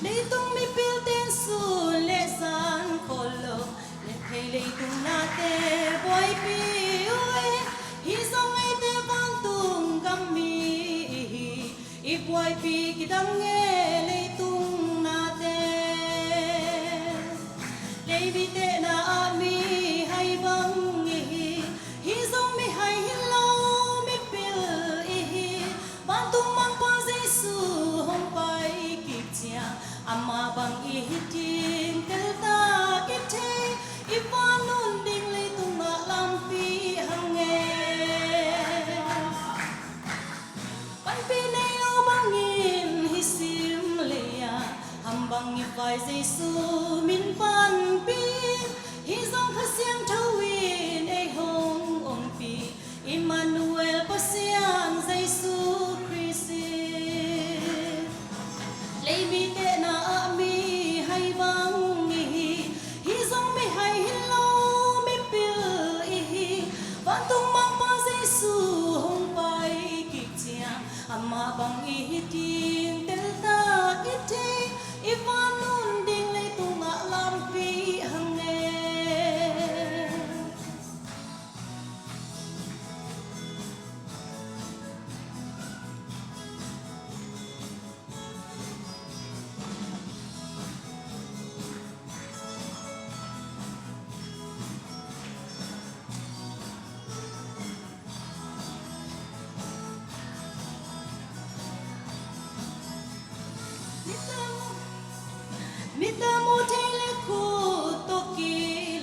lấy tung mi pil ten su le san kholo le thei lấy tung na te boy pi oi hi song ai te van tung gam mi i boy pi ki dang nghe lấy tung na te lấy vi te na a mi hay bang hi song mi hay hello mi pil van tung mang pa Giêsu hong pai kip chia ama bang tin tel ta kip the ipan nun ding le tung na lam pi hang nghe pan pi nei lo bang in hi sim le ya ham bang i vai Giêsu min pan pi hi zong kha siang thâu in ei hong ong pi Emmanuel pasian Giêsu lấy mi te na a mi hay bang hi zong mi hay hello mi pil van tung mang pa Giêsu hong pai kip chia ama bang tin tel ta kip the i van nun ding le tung a lam pi hang nghe mi ta mu thei le khu to ki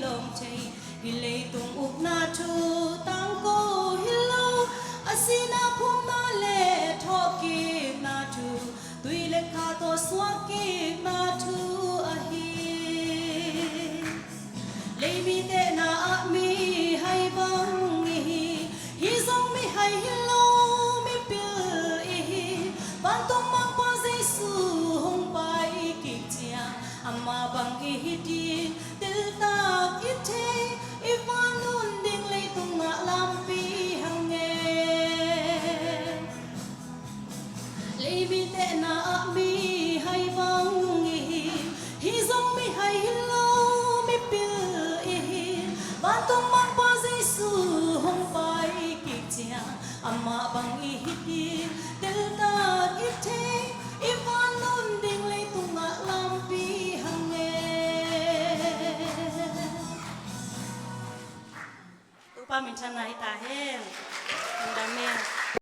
lom thei hi le tung up na thu tang ko hello asina phum na le tho ki na thu tui le kha to swa ki na thu a hi le mi te na a mi hay bang hi zong mi hay hello mi pil van tung mang pa Giêsu hong pai kip chia ama bang tin tel ta kip the i van nun ding le tung na lam pi hang nghe le mi te na a mi hay bang hi zong mi hay hello mi pil van tung mang pa Giêsu hong pai kip chia ama bang tin tel ta kip the i van nun ding le tung na lam pi hang nghe tu pa min chan nai ta hen đam mê